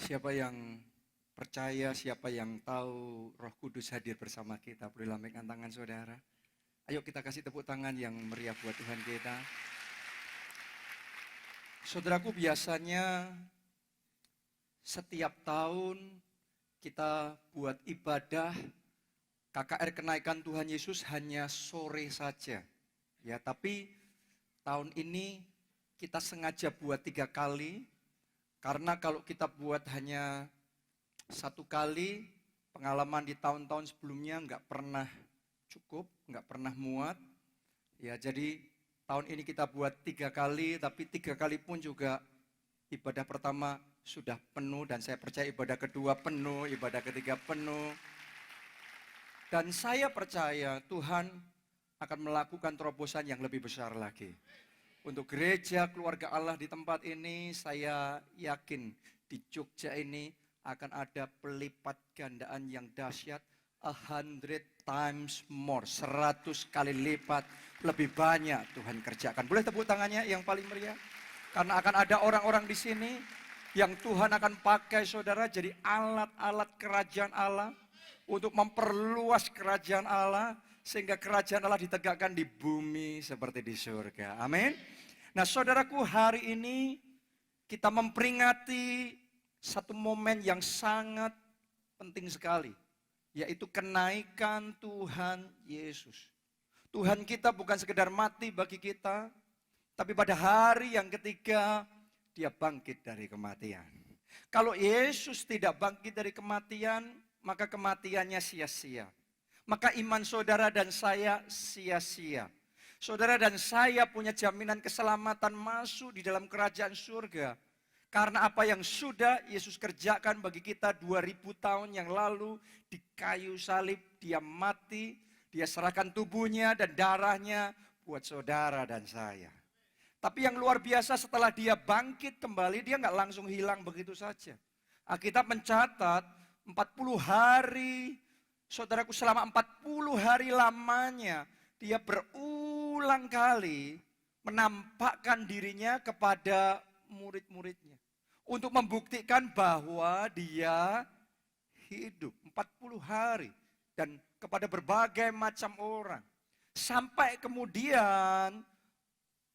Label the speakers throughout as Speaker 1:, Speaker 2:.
Speaker 1: Siapa yang percaya, siapa yang tahu Roh Kudus hadir bersama kita? Boleh lambaikan tangan saudara. Ayo kita kasih tepuk tangan yang meriah buat Tuhan kita. Saudaraku, biasanya setiap tahun kita buat ibadah KKR Kenaikan Tuhan Yesus hanya sore saja. Ya, tapi tahun ini kita sengaja buat 3 kali. Karena kalau kita buat hanya 1 kali, pengalaman di tahun-tahun sebelumnya nggak pernah cukup, nggak pernah muat. Ya, jadi tahun ini kita buat 3 kali, tapi 3 kali pun juga ibadah pertama sudah penuh, dan saya percaya ibadah kedua penuh, ibadah ketiga penuh. Dan saya percaya Tuhan akan melakukan terobosan yang lebih besar lagi. Untuk gereja keluarga Allah di tempat ini, saya yakin di Jogja ini akan ada pelipat gandaan yang dahsyat, 100 times more, 100 kali lipat lebih banyak Tuhan kerjakan. Boleh tepuk tangannya yang paling meriah? Karena akan ada orang-orang di sini yang Tuhan akan pakai saudara jadi alat-alat kerajaan Allah untuk memperluas kerajaan Allah, sehingga kerajaan Allah ditegakkan di bumi seperti di surga. Amin. Nah saudaraku, hari ini kita memperingati satu momen yang sangat penting sekali, yaitu kenaikan Tuhan Yesus. Tuhan kita bukan sekedar mati bagi kita, tapi pada hari yang ketiga dia bangkit dari kematian. Kalau Yesus tidak bangkit dari kematian, maka kematiannya sia-sia. Maka iman saudara dan saya sia-sia. Saudara dan saya punya jaminan keselamatan masuk di dalam kerajaan surga. Karena apa yang sudah Yesus kerjakan bagi kita 2000 tahun yang lalu di kayu salib, dia mati, dia serahkan tubuhnya dan darahnya buat saudara dan saya. Tapi yang luar biasa, setelah dia bangkit kembali, dia nggak langsung hilang begitu saja. Alkitab mencatat 40 hari, saudaraku, selama 40 hari lamanya dia berulang kali menampakkan dirinya kepada murid-muridnya untuk membuktikan bahwa dia hidup 40 hari dan kepada berbagai macam orang. Sampai kemudian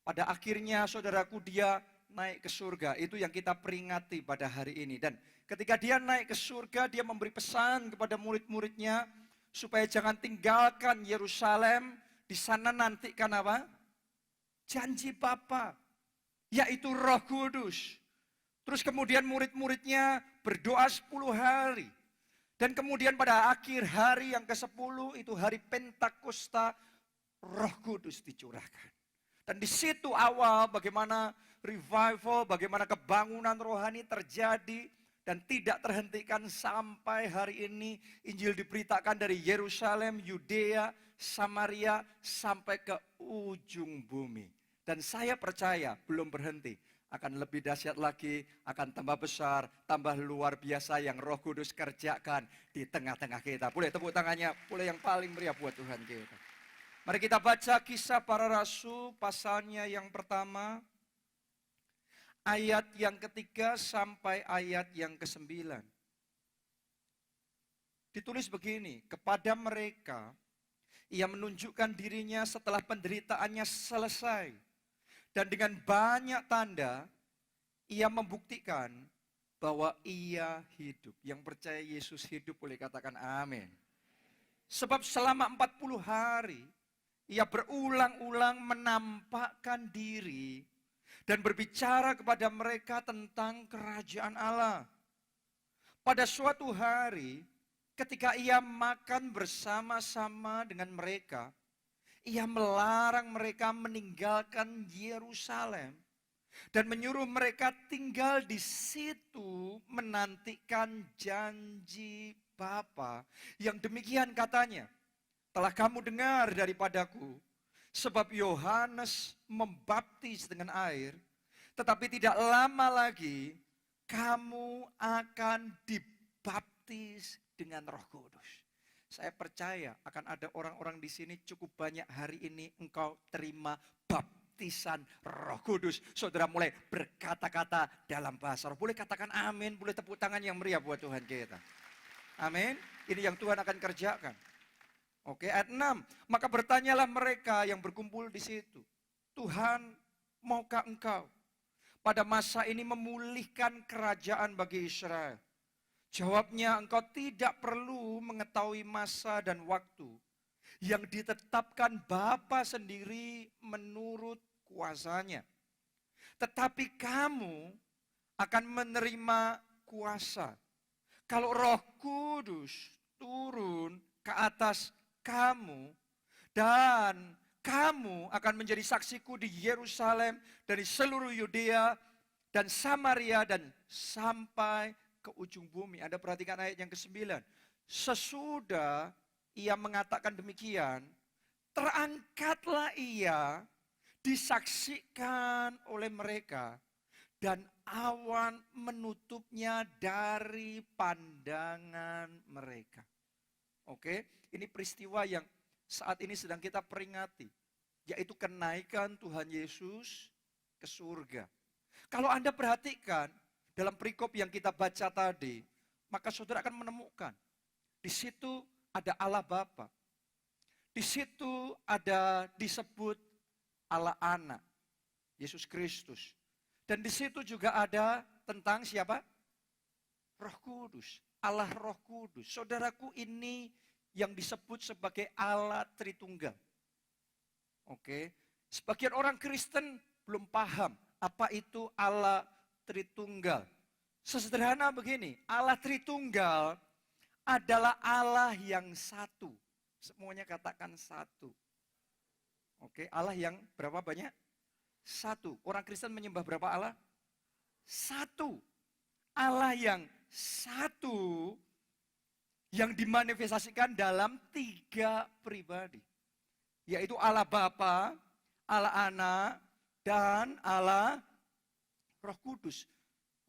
Speaker 1: pada akhirnya saudaraku dia naik ke surga. Itu yang kita peringati pada hari ini. Dan ketika dia naik ke surga, dia memberi pesan kepada murid-muridnya supaya jangan tinggalkan Yerusalem. Di sana nantikan apa? Janji Bapa, yaitu Roh Kudus. Terus kemudian murid-muridnya berdoa 10 hari. Dan kemudian pada akhir hari yang ke-10, itu hari Pentakosta, Roh Kudus dicurahkan. Dan di situ awal bagaimana revival, bagaimana kebangunan rohani terjadi dan tidak terhentikan sampai hari ini. Injil diberitakan dari Yerusalem, Yudea, Samaria sampai ke ujung bumi. Dan saya percaya belum berhenti, akan lebih dahsyat lagi, akan tambah besar, tambah luar biasa yang Roh Kudus kerjakan di tengah-tengah kita. Boleh tepuk tangannya, boleh yang paling meriah buat Tuhan kita. Mari kita baca Kisah Para Rasul pasalnya yang pertama, ayat yang ketiga sampai ayat yang ke-9. Ditulis begini, kepada mereka ia menunjukkan dirinya setelah penderitaannya selesai. Dan dengan banyak tanda, ia membuktikan bahwa ia hidup. Yang percaya Yesus hidup boleh katakan amin. Sebab selama 40 hari, ia berulang-ulang menampakkan diri dan berbicara kepada mereka tentang kerajaan Allah. Pada suatu hari, ketika ia makan bersama-sama dengan mereka, ia melarang mereka meninggalkan Yerusalem dan menyuruh mereka tinggal di situ menantikan janji Bapa. Yang demikian katanya, telah kamu dengar daripadaku, sebab Yohanes membaptis dengan air, tetapi tidak lama lagi kamu akan dibaptis dengan Roh Kudus. Saya percaya akan ada orang-orang di sini cukup banyak hari ini engkau terima baptis baptisan Roh Kudus. Saudara mulai berkata-kata dalam bahasa roh. Boleh katakan amin, boleh tepuk tangan yang meriah buat Tuhan kita. Amin. Ini yang Tuhan akan kerjakan. Oke, ayat 6. Maka bertanyalah mereka yang berkumpul di situ. Tuhan, maukah engkau pada masa ini memulihkan kerajaan bagi Israel? Jawabnya, engkau tidak perlu mengetahui masa dan waktu yang ditetapkan Bapa sendiri menurut kuasanya. Tetapi kamu akan menerima kuasa kalau Roh Kudus turun ke atas kamu, dan kamu akan menjadi saksiku di Yerusalem, dari seluruh Yudea dan Samaria dan sampai ke ujung bumi. Anda perhatikan ayat yang ke-9. Sesudah ia mengatakan demikian, terangkatlah ia, disaksikan oleh mereka, dan awan menutupnya dari pandangan mereka. Oke, ini peristiwa yang saat ini sedang kita peringati, yaitu kenaikan Tuhan Yesus ke surga. Kalau Anda perhatikan dalam perikop yang kita baca tadi, maka saudara akan menemukan di situ ada Allah Bapa. Di situ ada disebut Allah Anak, Yesus Kristus. Dan di situ juga ada tentang siapa? Roh Kudus, Allah Roh Kudus. Saudaraku, ini yang disebut sebagai Allah Tritunggal. Oke, sebagian orang Kristen belum paham apa itu Allah Tritunggal. Sesederhana begini, Allah Tritunggal adalah Allah yang satu. Semuanya katakan satu. Oke, Allah yang berapa banyak? Satu. Orang Kristen menyembah berapa Allah? Satu. Allah yang satu yang dimanifestasikan dalam 3 pribadi. Yaitu Allah Bapa, Allah Anak, dan Allah Roh Kudus.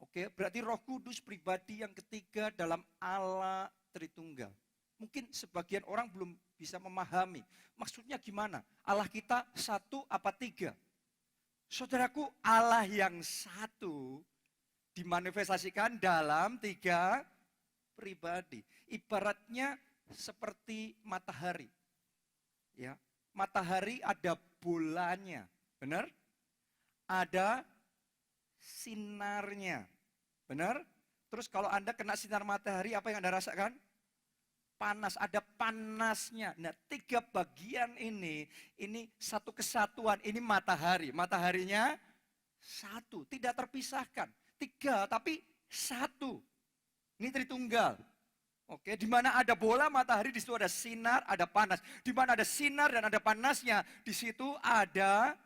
Speaker 1: Oke, berarti Roh Kudus pribadi yang ketiga dalam Allah Tritunggal. Mungkin sebagian orang belum bisa memahami. Maksudnya gimana? Allah kita satu apa 3? Saudaraku, Allah yang satu dimanifestasikan dalam 3 pribadi. Ibaratnya seperti matahari. Ya, matahari ada bolanya, benar? Ada sinarnya, benar? Terus kalau Anda kena sinar matahari, apa yang Anda rasakan? Panas, ada panasnya. Nah, 3 bagian ini satu kesatuan. Ini matahari, mataharinya satu, tidak terpisahkan. 3 tapi satu. Ini Tritunggal. Oke, di mana ada bola matahari, di situ ada sinar, ada panas. Di mana ada sinar dan ada panasnya, di situ ada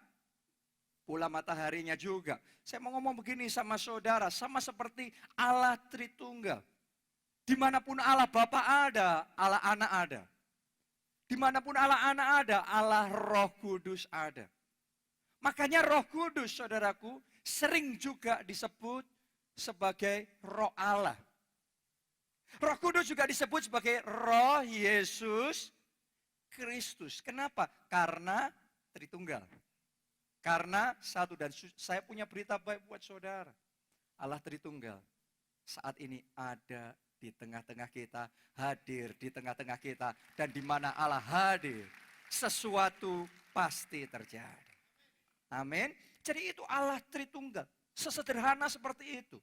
Speaker 1: bola mataharinya juga. Saya mau ngomong begini sama saudara, sama seperti Allah Tritunggal. Dimanapun Allah Bapa ada, Allah Anak ada. Dimanapun Allah Anak ada, Allah Roh Kudus ada. Makanya Roh Kudus, saudaraku, sering juga disebut sebagai Roh Allah. Roh Kudus juga disebut sebagai Roh Yesus Kristus. Kenapa? Karena Tritunggal. Karena satu, dan saya punya berita baik buat saudara. Allah Tritunggal saat ini ada di tengah-tengah kita, hadir di tengah-tengah kita. Dan di mana Allah hadir, sesuatu pasti terjadi. Amin. Jadi itu Allah Tritunggal. Sesederhana seperti itu.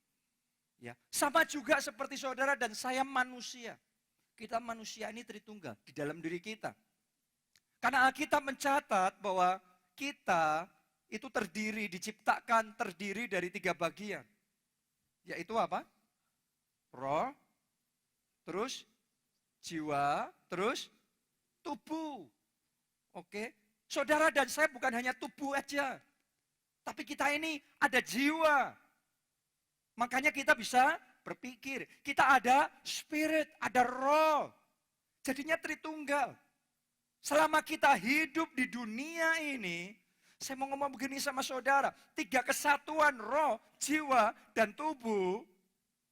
Speaker 1: Ya, sama juga seperti saudara dan saya manusia. Kita manusia ini Tritunggal di dalam diri kita. Karena Alkitab mencatat bahwa kita itu diciptakan terdiri dari 3 bagian. Yaitu apa? Roh, terus jiwa, terus tubuh. Oke, saudara dan saya bukan hanya tubuh aja. Tapi kita ini ada jiwa. Makanya kita bisa berpikir. Kita ada spirit, ada roh. Jadinya Tritunggal. Selama kita hidup di dunia ini, saya mau ngomong begini sama saudara. 3 kesatuan roh, jiwa, dan tubuh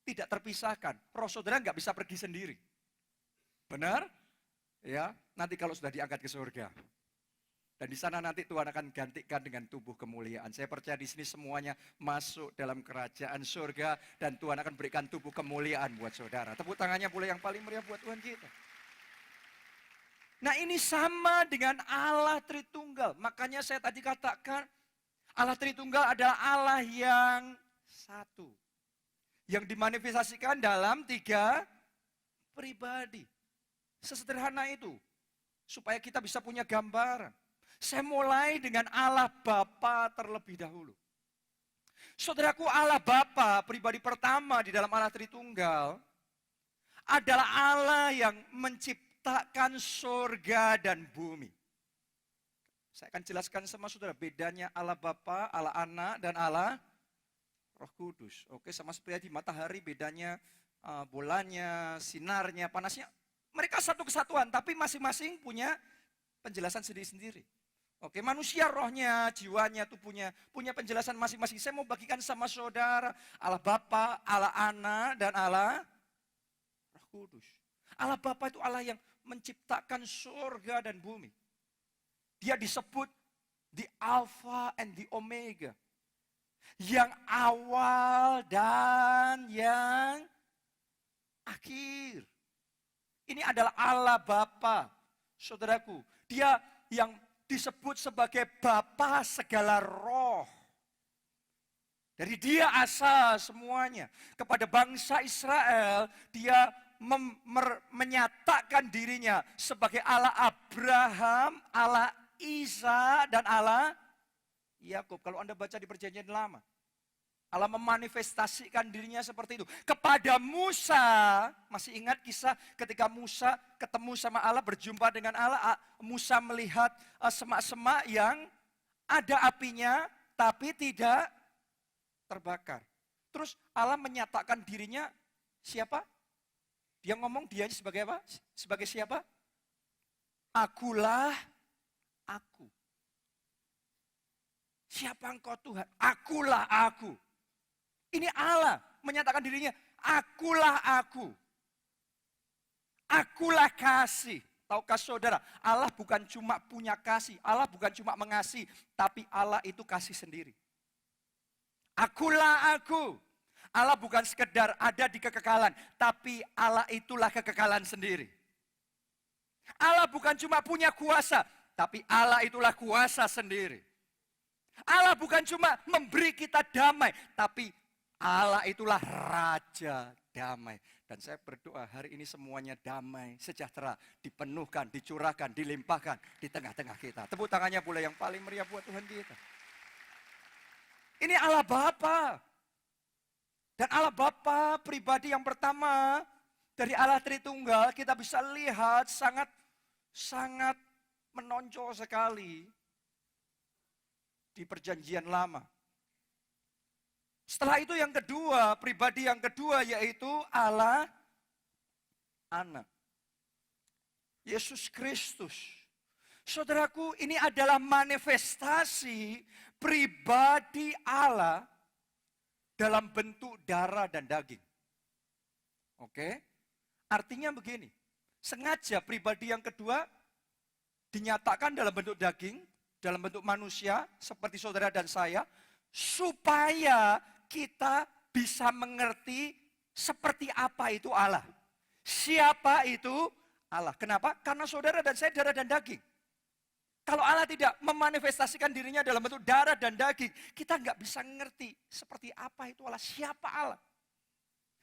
Speaker 1: tidak terpisahkan. Roh saudara nggak bisa pergi sendiri. Benar? Ya, nanti kalau sudah diangkat ke surga. Dan di sana nanti Tuhan akan gantikan dengan tubuh kemuliaan. Saya percaya di sini semuanya masuk dalam kerajaan surga dan Tuhan akan berikan tubuh kemuliaan buat saudara. Tepuk tangannya boleh yang paling meriah buat Tuhan kita. Nah, ini sama dengan Allah Tritunggal. Makanya saya tadi katakan Allah Tritunggal adalah Allah yang satu. Yang dimanifestasikan dalam 3 pribadi. Sesederhana itu. Supaya kita bisa punya gambaran. Saya mulai dengan Allah Bapa terlebih dahulu. Saudaraku, Allah Bapa pribadi pertama di dalam Allah Tritunggal adalah Allah yang menciptakan surga dan bumi. Saya akan jelaskan sama saudara bedanya Allah Bapa, Allah Anak, dan Allah Roh Kudus. Oke, sama seperti di matahari bedanya bolanya, sinarnya, panasnya. Mereka satu kesatuan, tapi masing-masing punya penjelasan sendiri-sendiri. Oke, manusia rohnya, jiwanya, tubuhnya punya penjelasan masing-masing. Saya mau bagikan sama saudara, Allah Bapa, Allah Anak, dan Allah Roh Kudus. Allah Bapa itu Allah yang menciptakan surga dan bumi. Dia disebut the Alpha and the Omega. Yang awal dan yang akhir. Ini adalah Allah Bapa, saudaraku. Dia yang disebut sebagai Bapa segala roh. Dari dia asal semuanya. Kepada bangsa Israel, dia menyatakan dirinya sebagai Allah Abraham, Allah Isa, dan Allah Yakub. Kalau Anda baca di Perjanjian Lama, Allah memanifestasikan dirinya seperti itu. Kepada Musa, masih ingat kisah ketika Musa ketemu sama Allah, berjumpa dengan Allah. Musa melihat semak-semak yang ada apinya, tapi tidak terbakar. Terus Allah menyatakan dirinya siapa? Dia ngomong dia sebagai apa? Sebagai siapa? Akulah aku. Siapa engkau Tuhan? Akulah aku. Ini Allah menyatakan dirinya, akulah aku. Akulah kasih. Tahukah saudara, Allah bukan cuma punya kasih, Allah bukan cuma mengasihi, tapi Allah itu kasih sendiri. Akulah aku. Allah bukan sekedar ada di kekekalan, tapi Allah itulah kekekalan sendiri. Allah bukan cuma punya kuasa, tapi Allah itulah kuasa sendiri. Allah bukan cuma memberi kita damai, tapi Allah itulah Raja damai. Dan saya berdoa hari ini semuanya damai, sejahtera, dipenuhkan, dicurahkan, dilimpahkan di tengah-tengah kita. Tepuk tangannya boleh yang paling meriah buat Tuhan kita. Ini Allah Bapa. Dan Allah Bapa pribadi yang pertama dari Allah Tritunggal kita bisa lihat sangat menonjol sekali di Perjanjian Lama. Setelah itu yang kedua, pribadi yang kedua yaitu Allah Anak. Yesus Kristus. Saudaraku, ini adalah manifestasi pribadi Allah dalam bentuk darah dan daging. Oke? Artinya begini, sengaja pribadi yang kedua dinyatakan dalam bentuk daging, dalam bentuk manusia seperti saudara dan saya, supaya kita bisa mengerti seperti apa itu Allah. Siapa itu Allah. Kenapa? Karena saudara dan saya darah dan daging. Kalau Allah tidak memanifestasikan dirinya dalam bentuk darah dan daging, kita nggak bisa ngerti seperti apa itu Allah, siapa Allah.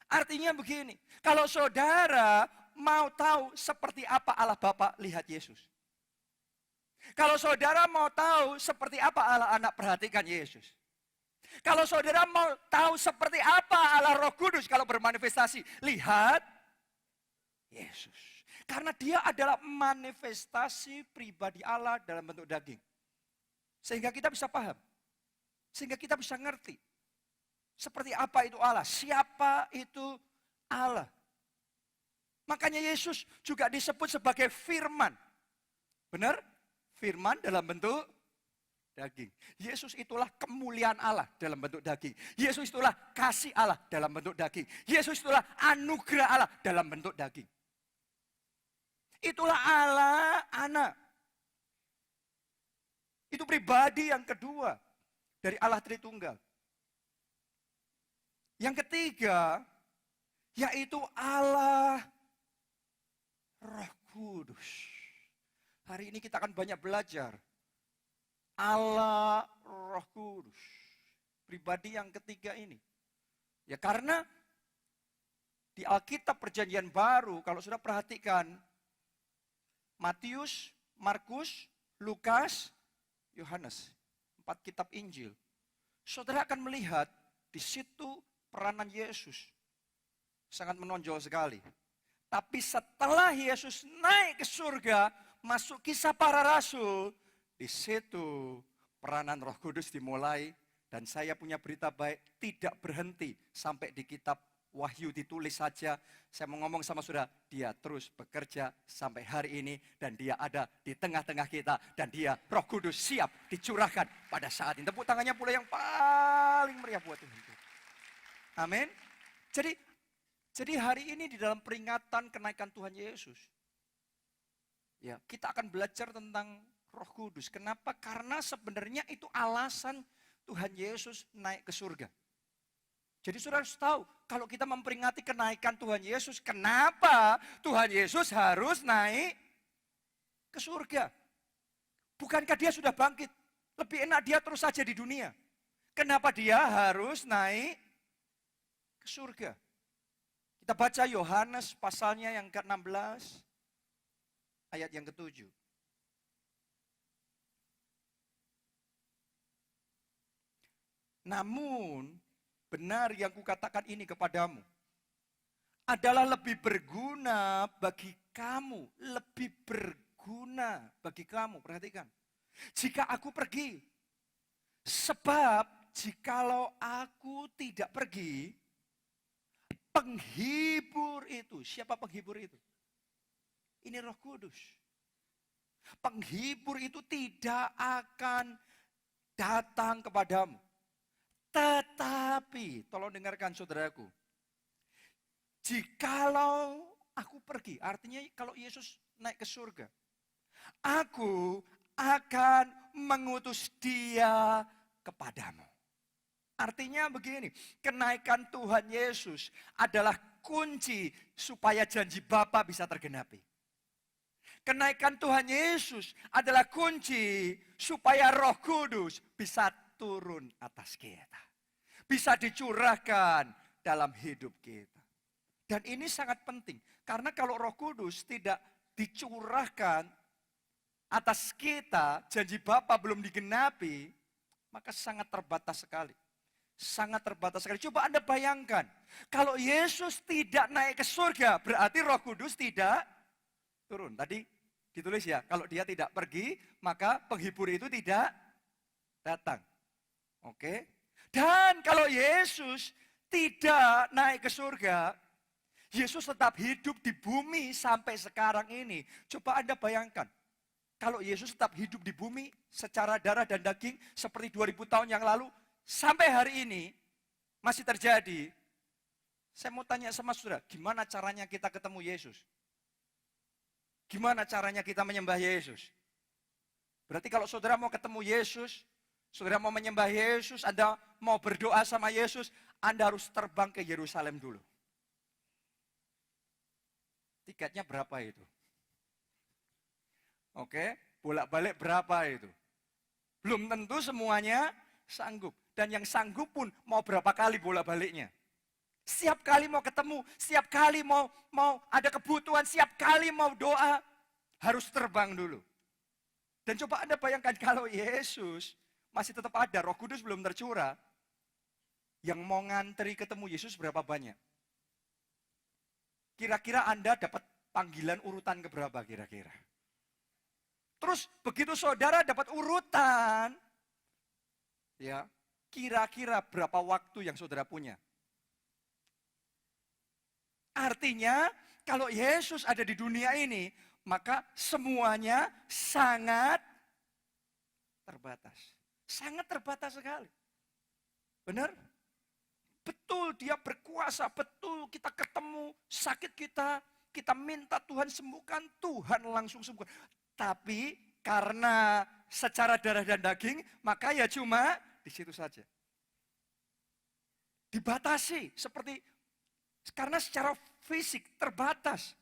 Speaker 1: Artinya begini, kalau saudara mau tahu seperti apa Allah Bapa, lihat Yesus. Kalau saudara mau tahu seperti apa Allah Anak, perhatikan Yesus. Kalau saudara mau tahu seperti apa Allah Roh Kudus kalau bermanifestasi, lihat Yesus. Karena dia adalah manifestasi pribadi Allah dalam bentuk daging. Sehingga kita bisa paham. Sehingga kita bisa ngerti. Seperti apa itu Allah. Siapa itu Allah. Makanya Yesus juga disebut sebagai firman. Benar? Firman dalam bentuk daging. Yesus itulah kemuliaan Allah dalam bentuk daging. Yesus itulah kasih Allah dalam bentuk daging. Yesus itulah anugerah Allah dalam bentuk daging. Itulah Allah Anak. Itu pribadi yang kedua dari Allah Tritunggal. Yang ketiga, yaitu Allah Roh Kudus. Hari ini kita akan banyak belajar. Allah Roh Kudus. Pribadi yang ketiga ini. Ya karena di Alkitab Perjanjian Baru, kalau sudah perhatikan, Matius, Markus, Lukas, Yohanes. 4 kitab Injil. Saudara akan melihat di situ peranan Yesus. Sangat menonjol sekali. Tapi setelah Yesus naik ke surga, masuk kisah para rasul, di situ peranan Roh Kudus dimulai. Dan saya punya berita baik, tidak berhenti sampai di kitab Wahyu ditulis saja. Saya mau ngomong sama saudara, dia terus bekerja sampai hari ini. Dan dia ada di tengah-tengah kita. Dan dia Roh Kudus siap dicurahkan pada saat ini. Tepuk tangannya pula yang paling meriah buat Tuhan. Amin. Jadi hari ini di dalam peringatan kenaikan Tuhan Yesus. Ya, kita akan belajar tentang Roh Kudus. Kenapa? Karena sebenarnya itu alasan Tuhan Yesus naik ke surga. Jadi saudara harus tahu, kalau kita memperingati kenaikan Tuhan Yesus, kenapa Tuhan Yesus harus naik ke surga? Bukankah dia sudah bangkit? Lebih enak dia terus saja di dunia. Kenapa dia harus naik ke surga? Kita baca Yohanes pasalnya yang ke-16, ayat yang ke-7. Namun, benar yang kukatakan ini kepadamu, adalah lebih berguna bagi kamu. Lebih berguna bagi kamu, perhatikan. Jika aku pergi, sebab jikalau aku tidak pergi, penghibur itu, siapa penghibur itu? Ini Roh Kudus. Penghibur itu tidak akan datang kepadamu. Tetapi, tolong dengarkan saudaraku. Jikalau aku pergi, artinya kalau Yesus naik ke surga, aku akan mengutus dia kepadamu. Artinya begini, kenaikan Tuhan Yesus adalah kunci supaya janji Bapa bisa tergenapi. Kenaikan Tuhan Yesus adalah kunci supaya Roh Kudus bisa turun atas kita. Bisa dicurahkan dalam hidup kita. Dan ini sangat penting. Karena kalau Roh Kudus tidak dicurahkan atas kita, janji Bapa belum digenapi, maka sangat terbatas sekali. Sangat terbatas sekali. Coba Anda bayangkan, kalau Yesus tidak naik ke surga, berarti Roh Kudus tidak turun. Tadi ditulis ya, kalau dia tidak pergi, maka penghibur itu tidak datang. Oke. Dan kalau Yesus tidak naik ke surga, Yesus tetap hidup di bumi sampai sekarang ini. Coba Anda bayangkan, kalau Yesus tetap hidup di bumi secara darah dan daging seperti 2000 tahun yang lalu, sampai hari ini masih terjadi. Saya mau tanya sama saudara, gimana caranya kita ketemu Yesus? Gimana caranya kita menyembah Yesus? Berarti kalau saudara mau ketemu Yesus, saudara mau menyembah Yesus, Anda mau berdoa sama Yesus, Anda harus terbang ke Yerusalem dulu. Tiketnya berapa itu? Oke, bolak-balik berapa itu? Belum tentu semuanya sanggup. Dan yang sanggup pun mau berapa kali bolak-baliknya. Setiap kali mau ketemu, setiap kali mau ada kebutuhan, setiap kali mau doa, harus terbang dulu. Dan coba Anda bayangkan kalau Yesus masih tetap ada, Roh Kudus belum tercurah, yang mau ngantri ketemu Yesus berapa banyak? Kira-kira Anda dapat panggilan urutan keberapa kira-kira? Terus begitu saudara dapat urutan, ya, kira-kira berapa waktu yang saudara punya? Artinya, kalau Yesus ada di dunia ini, maka semuanya sangat terbatas. Sangat terbatas sekali. Benar? Betul dia berkuasa, betul kita ketemu sakit kita minta Tuhan sembuhkan, Tuhan langsung sembuhkan. Tapi karena secara darah dan daging, maka ya cuma di situ saja. Dibatasi seperti karena secara fisik terbatas.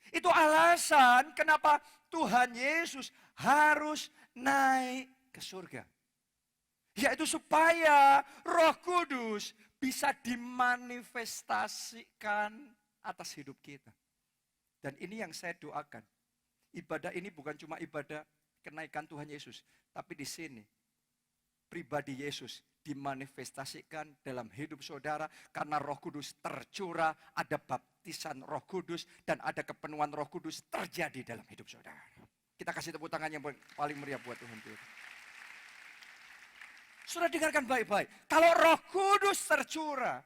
Speaker 1: Itu alasan kenapa Tuhan Yesus harus naik ke surga. Yaitu supaya Roh Kudus bisa dimanifestasikan atas hidup kita. Dan ini yang saya doakan. Ibadah ini bukan cuma ibadah kenaikan Tuhan Yesus, tapi di sini pribadi Yesus dimanifestasikan dalam hidup saudara karena Roh Kudus tercurah, ada baptisan Roh Kudus dan ada kepenuhan Roh Kudus terjadi dalam hidup saudara. Kita kasih tepuk tangan yang paling meriah buat Tuhan kita. Sudah dengarkan baik-baik. Kalau Roh Kudus tercurah,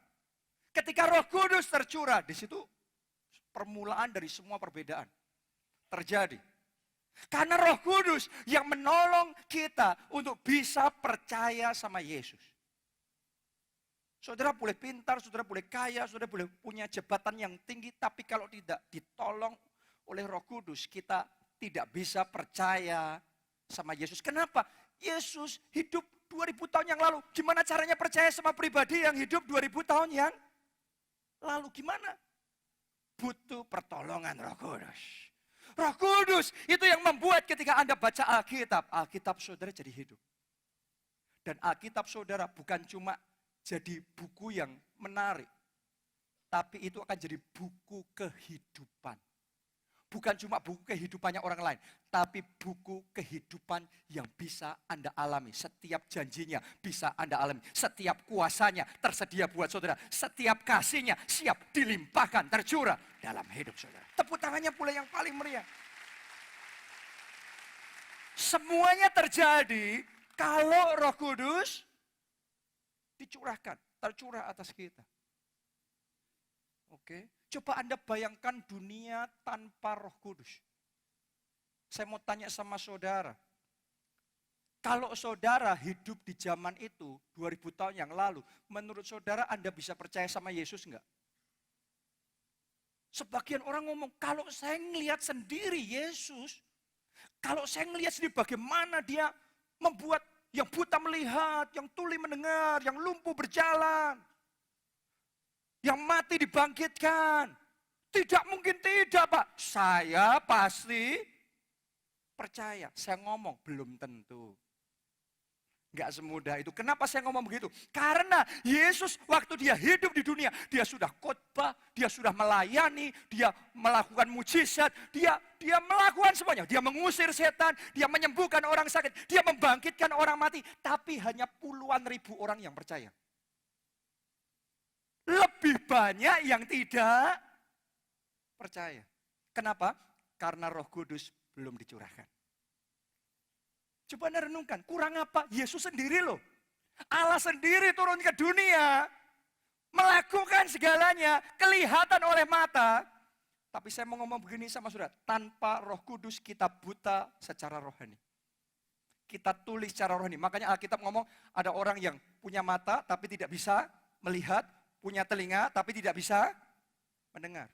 Speaker 1: ketika Roh Kudus tercurah, di situ permulaan dari semua perbedaan terjadi. Karena Roh Kudus yang menolong kita untuk bisa percaya sama Yesus. Saudara boleh pintar, saudara boleh kaya, saudara boleh punya jabatan yang tinggi, tapi kalau tidak ditolong oleh Roh Kudus, kita tidak bisa percaya sama Yesus. Kenapa? Yesus hidup 2000 tahun yang lalu. Gimana caranya percaya sama pribadi yang hidup 2000 tahun yang lalu? Gimana? Butuh pertolongan Roh Kudus. Roh Kudus itu yang membuat ketika Anda baca Alkitab, Alkitab saudara jadi hidup. Dan Alkitab saudara bukan cuma jadi buku yang menarik, tapi itu akan jadi buku kehidupan. Bukan cuma buku kehidupannya orang lain, tapi buku kehidupan yang bisa Anda alami. Setiap janjinya bisa Anda alami. Setiap kuasanya tersedia buat saudara. Setiap kasihnya siap dilimpahkan, tercurah dalam hidup saudara. Tepuk tangannya pula yang paling meriah. Semuanya terjadi kalau Roh Kudus dicurahkan, tercurah atas kita. Oke. Coba Anda bayangkan dunia tanpa Roh Kudus. Saya mau tanya sama saudara. Kalau saudara hidup di zaman itu, 2000 tahun yang lalu, menurut saudara Anda bisa percaya sama Yesus enggak? Sebagian orang ngomong, kalau saya ngelihat sendiri Yesus, kalau saya ngelihat sendiri bagaimana dia membuat yang buta melihat, yang tuli mendengar, yang lumpuh berjalan. Yang mati dibangkitkan. Tidak mungkin tidak, Pak. Saya pasti percaya. Saya ngomong, belum tentu. Enggak semudah itu. Kenapa saya ngomong begitu? Karena Yesus waktu dia hidup di dunia, dia sudah khotbah, dia sudah melayani, dia melakukan mujizat, dia melakukan semuanya. Dia mengusir setan, dia menyembuhkan orang sakit, dia membangkitkan orang mati. Tapi hanya puluhan ribu orang yang percaya. Lebih banyak yang tidak percaya. Kenapa? Karena Roh Kudus belum dicurahkan. Coba Anda renungkan, kurang apa? Yesus sendiri loh. Allah sendiri turun ke dunia, melakukan segalanya, kelihatan oleh mata. Tapi saya mau ngomong begini sama saudara, tanpa Roh Kudus kita buta secara rohani. Kita tulis secara rohani. Makanya Alkitab ngomong, ada orang yang punya mata tapi tidak bisa melihat, punya telinga tapi tidak bisa mendengar.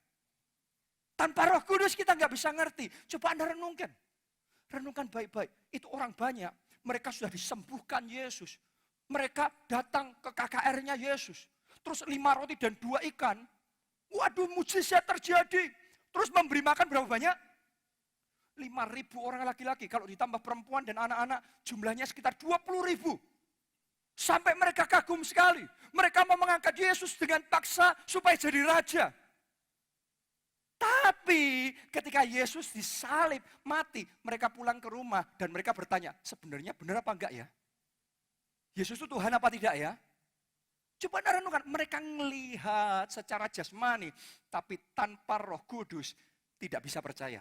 Speaker 1: Tanpa Roh Kudus kita nggak bisa ngerti. Coba Anda renungkan. Renungkan baik-baik. Itu orang banyak. Mereka sudah disembuhkan Yesus. Mereka datang ke KKR-nya Yesus. Terus 5 roti dan 2 ikan. Waduh, mujizat terjadi. Terus memberi makan berapa banyak? 5.000 orang laki-laki. Kalau ditambah perempuan dan anak-anak jumlahnya sekitar 20.000. Sampai mereka kagum sekali. Mereka mau mengangkat Yesus dengan paksa supaya jadi raja. Tapi ketika Yesus disalib, mati, mereka pulang ke rumah dan mereka bertanya, sebenarnya benar apa enggak ya? Yesus itu Tuhan apa tidak ya? Coba Anda renungkan, mereka melihat secara jasmani, tapi tanpa Roh Kudus tidak bisa percaya.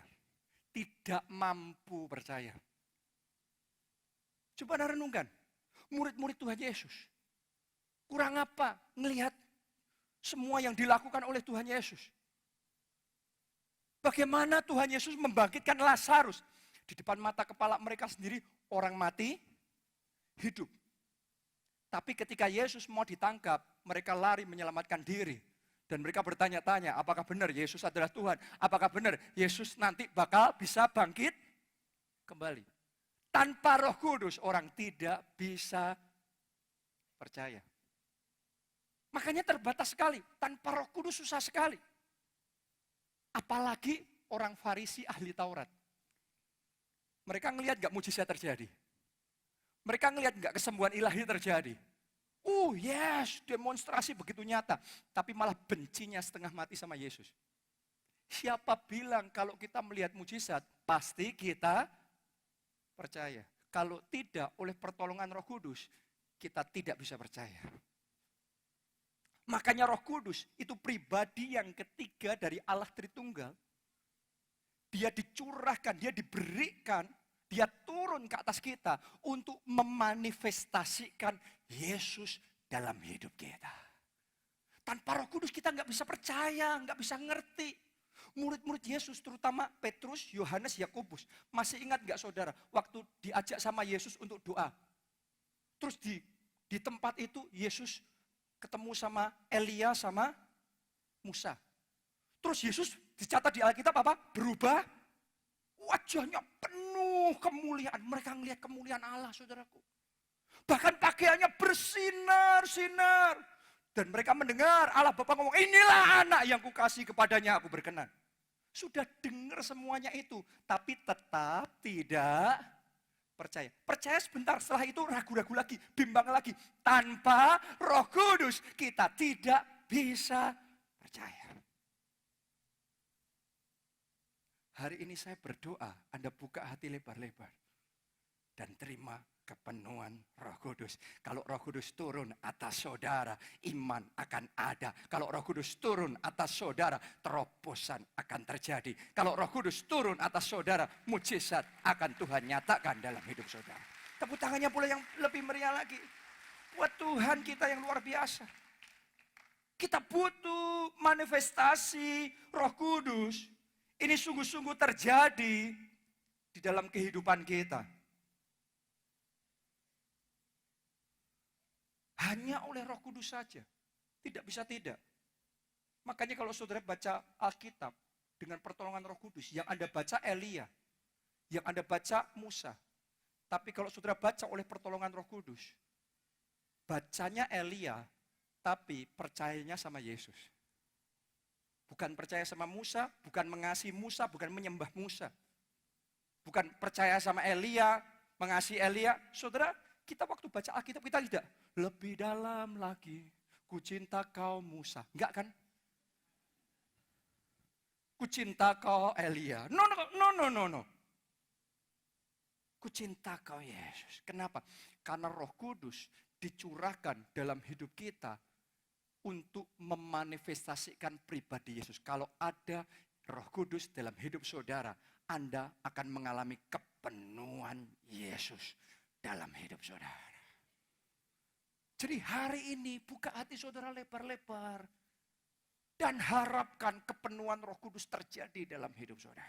Speaker 1: Tidak mampu percaya. Coba Anda renungkan. Murid-murid Tuhan Yesus. Kurang apa melihat semua yang dilakukan oleh Tuhan Yesus. Bagaimana Tuhan Yesus membangkitkan Lazarus. Di depan mata kepala mereka sendiri orang mati hidup. Tapi ketika Yesus mau ditangkap, mereka lari menyelamatkan diri. Dan mereka bertanya-tanya, apakah benar Yesus adalah Tuhan? Apakah benar Yesus nanti bakal bisa bangkit kembali? Tanpa Roh Kudus orang tidak bisa percaya. Makanya terbatas sekali. Tanpa Roh Kudus susah sekali. Apalagi orang Farisi ahli Taurat. Mereka ngelihat gak mujizat terjadi? Mereka ngelihat gak kesembuhan ilahi terjadi? Yes, demonstrasi begitu nyata. Tapi malah bencinya setengah mati sama Yesus. Siapa bilang kalau kita melihat mujizat, pasti kita percaya. Kalau tidak, oleh pertolongan Roh Kudus, kita tidak bisa percaya. Makanya Roh Kudus itu pribadi yang ketiga dari Allah Tritunggal. Dia dicurahkan, dia diberikan, dia turun ke atas kita untuk memanifestasikan Yesus dalam hidup kita. Tanpa Roh Kudus kita nggak bisa percaya, nggak bisa ngerti. Murid-murid Yesus terutama Petrus, Yohanes, Yakobus. Masih ingat nggak saudara waktu diajak sama Yesus untuk doa. Terus di tempat itu Yesus ketemu sama Elia sama Musa. Terus Yesus dicatat di Alkitab apa? Berubah. Wajahnya penuh kemuliaan. Mereka ngelihat kemuliaan Allah, saudaraku. Bahkan pakaiannya bersinar-sinar. Dan mereka mendengar Allah Bapa ngomong, inilah anak yang kukasih kepadanya aku berkenan. Sudah dengar semuanya itu. Tapi tetap tidak percaya. Percaya sebentar, setelah itu ragu-ragu lagi, bimbang lagi. Tanpa Roh Kudus kita tidak bisa percaya. Hari ini saya berdoa, Anda buka hati lebar-lebar. Dan terima kepenuhan Roh Kudus. Kalau Roh Kudus turun atas saudara, iman akan ada. Kalau Roh Kudus turun atas saudara, terobosan akan terjadi. Kalau Roh Kudus turun atas saudara, mujizat akan Tuhan nyatakan dalam hidup saudara. Tepuk tangannya pula yang lebih meriah lagi. Buat Tuhan kita yang luar biasa. Kita butuh manifestasi Roh Kudus. Ini sungguh-sungguh terjadi di dalam kehidupan kita. Hanya oleh Roh Kudus saja. Tidak bisa tidak. Makanya kalau saudara baca Alkitab dengan pertolongan Roh Kudus, yang Anda baca Elia, yang Anda baca Musa. Tapi kalau saudara baca oleh pertolongan Roh Kudus, bacanya Elia, tapi percayanya sama Yesus. Bukan percaya sama Musa, bukan mengasihi Musa, bukan menyembah Musa. Bukan percaya sama Elia, mengasihi Elia. Saudara, kita waktu baca Alkitab kita tidak lebih dalam lagi, ku cinta kau Musa. Enggak kan? Ku cinta kau Elia. No. Ku cinta kau Yesus. Kenapa? Karena Roh Kudus dicurahkan dalam hidup kita untuk memanifestasikan pribadi Yesus. Kalau ada Roh Kudus dalam hidup saudara, Anda akan mengalami kepenuhan Yesus dalam hidup saudara. Jadi hari ini buka hati saudara lebar-lebar. Dan harapkan kepenuhan Roh Kudus terjadi dalam hidup saudara.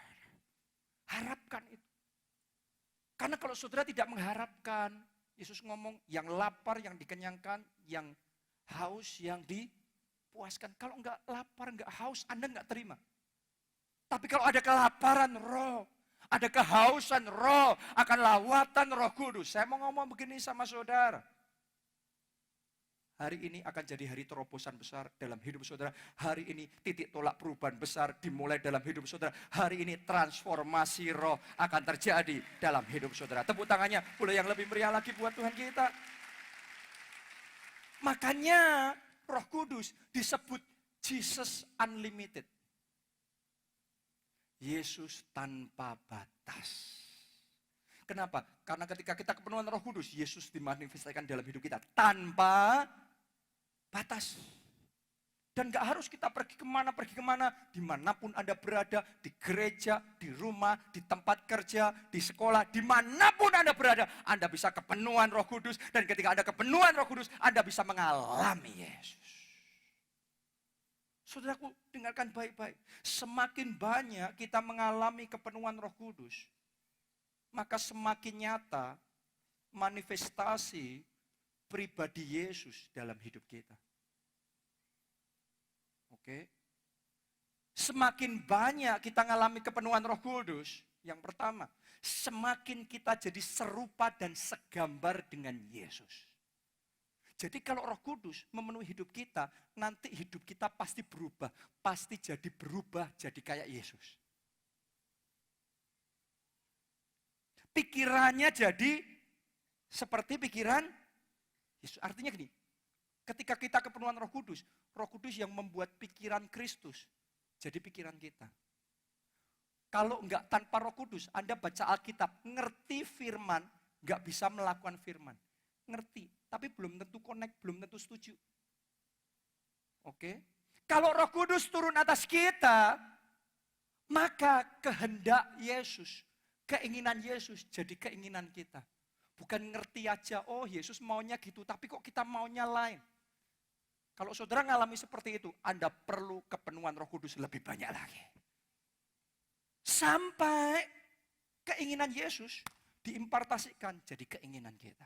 Speaker 1: Harapkan itu. Karena kalau saudara tidak mengharapkan, Yesus ngomong yang lapar, yang dikenyangkan, yang haus, yang dipuaskan. Kalau enggak lapar, enggak haus, Anda enggak terima. Tapi kalau ada kelaparan roh, ada kehausan roh, akan lawatan Roh Kudus. Saya mau ngomong begini sama saudara. Hari ini akan jadi hari terobosan besar dalam hidup saudara. Hari ini titik tolak perubahan besar dimulai dalam hidup saudara. Hari ini transformasi roh akan terjadi dalam hidup saudara. Tepuk tangannya, boleh yang lebih meriah lagi buat Tuhan kita. Makanya Roh Kudus disebut Jesus Unlimited. Yesus tanpa batas. Kenapa? Karena ketika kita kepenuhan Roh Kudus, Yesus dimanifestasikan dalam hidup kita tanpa batas. Dan gak harus kita pergi kemana, dimanapun Anda berada, di gereja, di rumah, di tempat kerja, di sekolah, dimanapun Anda berada, Anda bisa kepenuhan Roh Kudus. Dan ketika Anda kepenuhan Roh Kudus, Anda bisa mengalami Yesus. Saudaraku, dengarkan baik-baik. Semakin banyak kita mengalami kepenuhan Roh Kudus, maka semakin nyata manifestasi pribadi Yesus dalam hidup kita. Oke. Semakin banyak kita mengalami kepenuhan Roh Kudus, Yang pertama, semakin kita jadi serupa dan segambar dengan Yesus. Jadi kalau Roh Kudus memenuhi hidup kita, nanti hidup kita pasti berubah. Pasti jadi berubah, jadi kayak Yesus. Pikirannya jadi seperti pikiran Yesus. Artinya gini, ketika kita kepenuhan Roh Kudus yang membuat pikiran Kristus jadi pikiran kita. Kalau enggak tanpa Roh Kudus, Anda baca Alkitab, ngerti firman, enggak bisa melakukan firman. Ngerti, tapi belum tentu connect, belum tentu setuju. Oke? Kalau Roh Kudus turun atas kita, maka kehendak Yesus, keinginan Yesus jadi keinginan kita. Bukan ngerti aja, oh Yesus maunya gitu, tapi kok kita maunya lain. Kalau saudara ngalami seperti itu, Anda perlu kepenuhan Roh Kudus lebih banyak lagi. Sampai keinginan Yesus diimpartasikan jadi keinginan kita.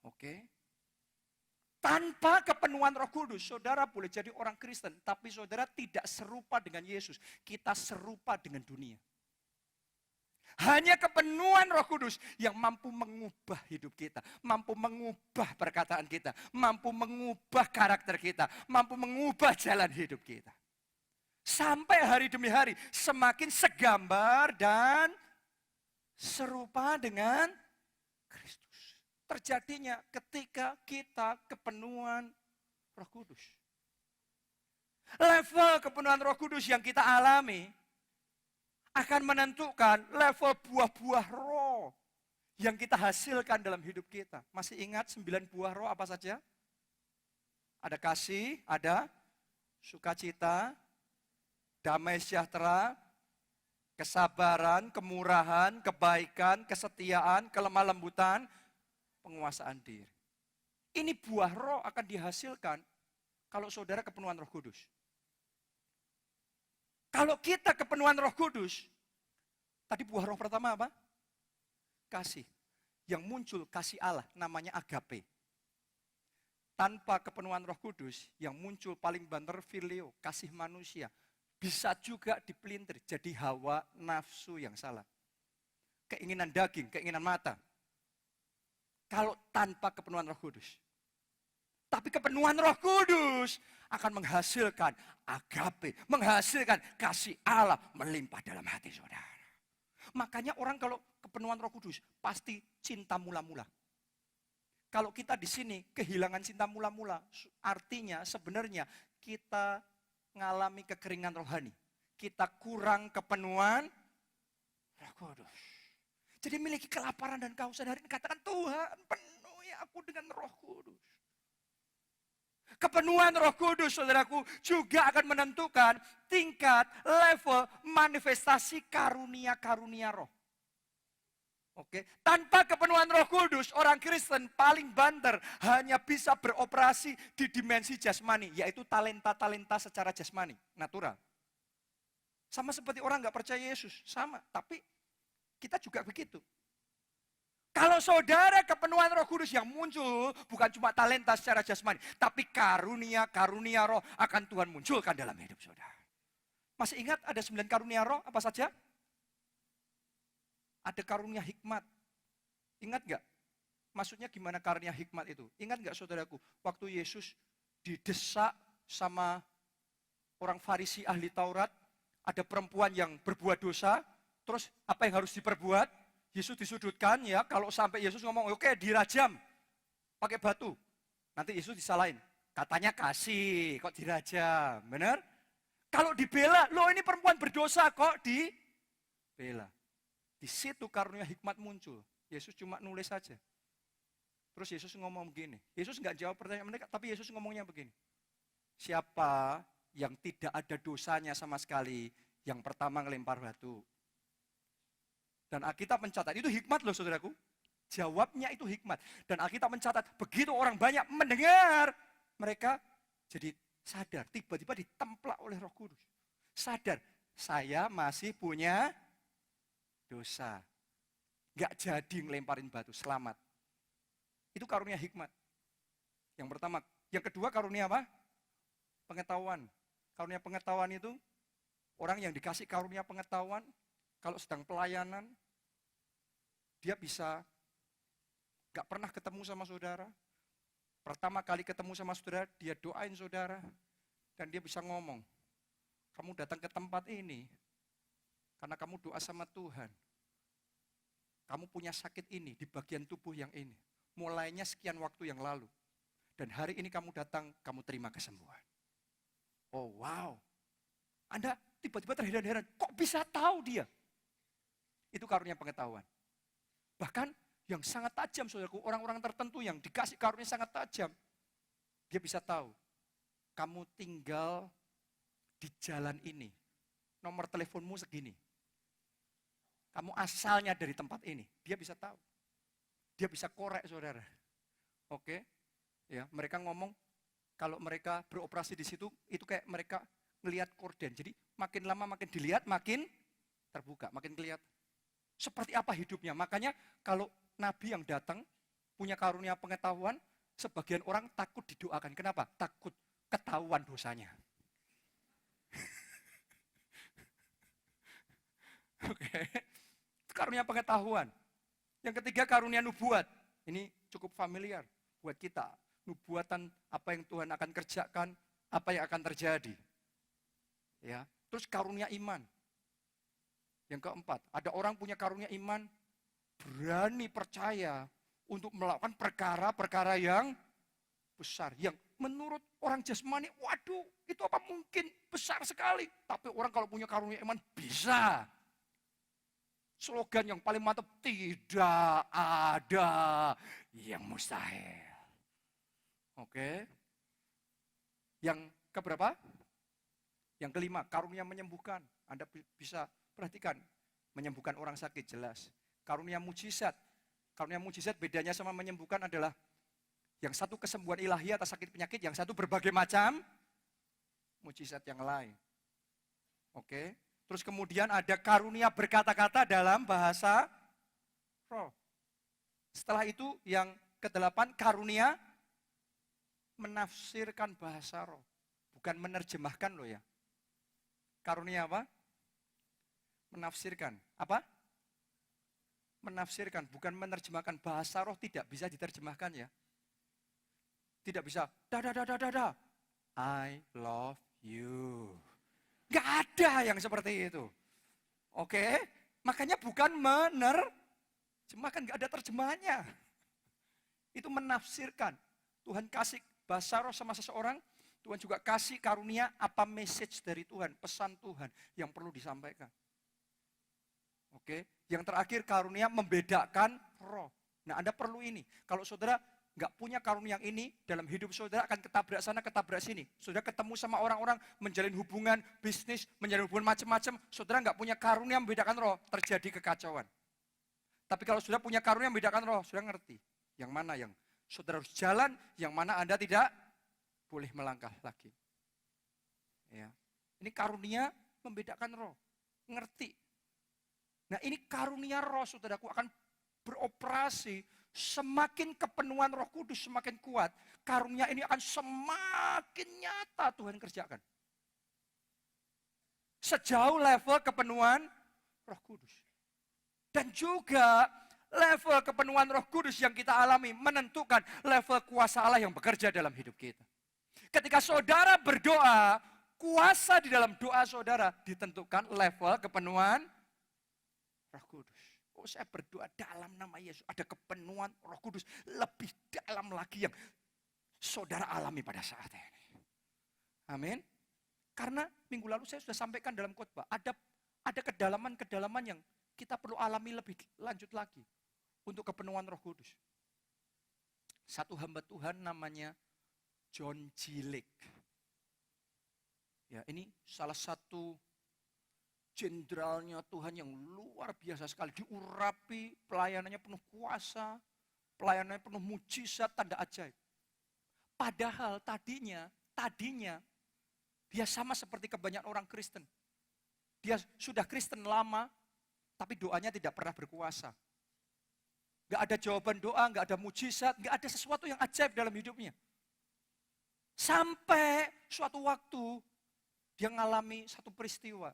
Speaker 1: Oke? Tanpa kepenuhan Roh Kudus, saudara boleh jadi orang Kristen, tapi saudara tidak serupa dengan Yesus. Kita serupa dengan dunia. Hanya kepenuhan Roh Kudus yang mampu mengubah hidup kita, mampu mengubah perkataan kita, mampu mengubah karakter kita, mampu mengubah jalan hidup kita. Sampai hari demi hari semakin segambar dan serupa dengan Kristus. Terjadinya ketika kita kepenuhan Roh Kudus. Level kepenuhan Roh Kudus yang kita alami akan menentukan level buah-buah roh yang kita hasilkan dalam hidup kita. Masih ingat 9 buah roh apa saja? Ada kasih, ada sukacita, damai sejahtera, kesabaran, kemurahan, kebaikan, kesetiaan, kelemah lembutan, penguasaan diri. Ini buah roh akan dihasilkan kalau saudara kepenuhan Roh Kudus. Kalau kita kepenuhan Roh Kudus, tadi buah roh pertama apa? Kasih. Yang muncul kasih Allah, namanya agape. Tanpa kepenuhan Roh Kudus, yang muncul paling banter filio, kasih manusia. Bisa juga dipelintir jadi hawa nafsu yang salah. Keinginan daging, keinginan mata. Kalau tanpa kepenuhan Roh Kudus. Tapi kepenuhan Roh Kudus akan menghasilkan agape, menghasilkan kasih Allah melimpah dalam hati saudara. Makanya orang kalau kepenuhan Roh Kudus pasti cinta mula-mula. Kalau kita di sini kehilangan cinta mula-mula, artinya sebenarnya kita mengalami kekeringan rohani. Kita kurang kepenuhan Roh Kudus. Jadi miliki kelaparan dan kehausan hari ini, katakan Tuhan penuhi aku dengan Roh Kudus. Kepenuhan Roh Kudus, saudaraku, juga akan menentukan tingkat level manifestasi karunia-karunia roh. Oke, tanpa kepenuhan Roh Kudus, orang Kristen paling banter hanya bisa beroperasi di dimensi jasmani, yaitu talenta-talenta secara jasmani, natural. Sama seperti orang nggak percaya Yesus, sama. Tapi kita juga begitu. Kalau saudara kepenuhan Roh Kudus yang muncul bukan cuma talenta secara jasmani, tapi karunia-karunia roh akan Tuhan munculkan dalam hidup saudara. Masih ingat ada 9 karunia roh apa saja? Ada karunia hikmat. Ingat gak? Maksudnya gimana karunia hikmat itu? Ingat gak saudaraku? Waktu Yesus didesak sama orang Farisi ahli Taurat, ada perempuan yang berbuat dosa, terus apa yang harus diperbuat? Yesus disudutkan ya, kalau sampai Yesus ngomong, oke dirajam, pakai batu. Nanti Yesus disalahin, katanya kasih, kok dirajam, benar? Kalau dibela, loh ini perempuan berdosa kok dibela. Di situ karunia hikmat muncul, Yesus cuma nulis saja. Terus Yesus ngomong begini, Yesus nggak jawab pertanyaan mereka, tapi Yesus ngomongnya begini. Siapa yang tidak ada dosanya sama sekali, yang pertama ngelempar batu. Dan Alkitab mencatat, itu hikmat loh saudaraku. Jawabnya itu hikmat. Dan Alkitab mencatat, begitu orang banyak mendengar, mereka jadi sadar. Tiba-tiba ditemplak oleh Roh Kudus. Sadar, saya masih punya dosa. Gak jadi ngelemparin batu, selamat. Itu karunia hikmat. Yang pertama. Yang kedua karunia apa? Pengetahuan. Karunia pengetahuan itu, orang yang dikasih karunia pengetahuan, Kalau sedang pelayanan, dia bisa gak pernah ketemu sama saudara. Pertama kali ketemu sama saudara, dia doain saudara. Dan dia bisa ngomong, kamu datang ke tempat ini, karena kamu doa sama Tuhan. Kamu punya sakit ini, di bagian tubuh yang ini. Mulainya sekian waktu yang lalu. Dan hari ini kamu datang, kamu terima kesembuhan. Oh wow, Anda tiba-tiba terheran-heran, kok bisa tahu dia? Itu karunia pengetahuan. Bahkan yang sangat tajam, saudaraku, orang-orang tertentu yang dikasih karunia sangat tajam, dia bisa tahu, kamu tinggal di jalan ini, nomor teleponmu segini, kamu asalnya dari tempat ini, dia bisa tahu. Dia bisa korek, saudara. Oke, ya, mereka ngomong, kalau mereka beroperasi di situ, itu kayak mereka ngelihat korden. Jadi makin lama makin dilihat, makin terbuka, makin kelihatan. Seperti apa hidupnya. Makanya kalau nabi yang datang, punya karunia pengetahuan, sebagian orang takut didoakan. Kenapa? Takut ketahuan dosanya. Oke. Karunia pengetahuan. Yang ketiga karunia nubuat. Ini cukup familiar buat kita. Nubuatan apa yang Tuhan akan kerjakan, apa yang akan terjadi. Ya. Terus karunia iman. Yang keempat, ada orang punya karunia iman, berani percaya untuk melakukan perkara-perkara yang besar. Yang menurut orang jasmani, waduh, itu apa mungkin besar sekali. Tapi orang kalau punya karunia iman bisa. Slogan yang paling mantap, tidak ada yang mustahil. Oke. Yang keberapa? Yang kelima, karunia menyembuhkan. Anda bisa perhatikan, menyembuhkan orang sakit jelas. Karunia mujizat. Karunia mujizat bedanya sama menyembuhkan adalah yang satu kesembuhan ilahi atas sakit penyakit, yang satu berbagai macam mujizat yang lain. Oke. Terus kemudian ada karunia berkata-kata dalam bahasa roh. Setelah itu yang kedelapan, karunia menafsirkan bahasa roh. Bukan menerjemahkan loh ya. Karunia apa? Menafsirkan. Apa? Menafsirkan, bukan menerjemahkan. Bahasa roh tidak bisa diterjemahkan ya. Tidak bisa, da. I love you. Gak ada yang seperti itu. Oke? Makanya bukan menerjemahkan, gak ada terjemahannya. Itu menafsirkan. Tuhan kasih bahasa roh sama seseorang, Tuhan juga kasih karunia apa message dari Tuhan, pesan Tuhan yang perlu disampaikan. Oke? Yang terakhir karunia membedakan roh. Nah, Anda perlu ini. Kalau saudara nggak punya karunia yang ini, dalam hidup saudara akan ketabrak sana, ketabrak sini. Saudara ketemu sama orang-orang, menjalin hubungan, bisnis, menjalin hubungan macam-macam. Saudara nggak punya karunia yang membedakan roh, terjadi kekacauan. Tapi kalau saudara punya karunia yang membedakan roh, saudara ngerti. Yang mana yang saudara harus jalan, yang mana Anda tidak boleh melangkah lagi. Ya. Ini karunia membedakan roh. Ngerti. Nah ini karunia roh, saudaraku, akan beroperasi. Semakin kepenuhan Roh Kudus semakin kuat, karunia ini akan semakin nyata Tuhan kerjakan. Sejauh level kepenuhan Roh Kudus. Dan juga level kepenuhan Roh Kudus yang kita alami menentukan level kuasa Allah yang bekerja dalam hidup kita. Ketika saudara berdoa, kuasa di dalam doa saudara ditentukan level kepenuhan Roh Kudus. Oh, saya berdoa dalam nama Yesus, ada kepenuhan Roh Kudus lebih dalam lagi yang saudara alami pada saat ini. Amin. Karena minggu lalu saya sudah sampaikan dalam khotbah, ada kedalaman-kedalaman yang kita perlu alami lebih lanjut lagi untuk kepenuhan Roh Kudus. Satu hamba Tuhan namanya John Jilik. Ya, ini salah satu jenderalnya Tuhan yang luar biasa sekali, diurapi, pelayanannya penuh kuasa, pelayanannya penuh mujizat, tanda ajaib. Padahal tadinya dia sama seperti kebanyakan orang Kristen. Dia sudah Kristen lama, tapi doanya tidak pernah berkuasa. Gak ada jawaban doa, gak ada mujizat, gak ada sesuatu yang ajaib dalam hidupnya. Sampai suatu waktu dia mengalami satu peristiwa.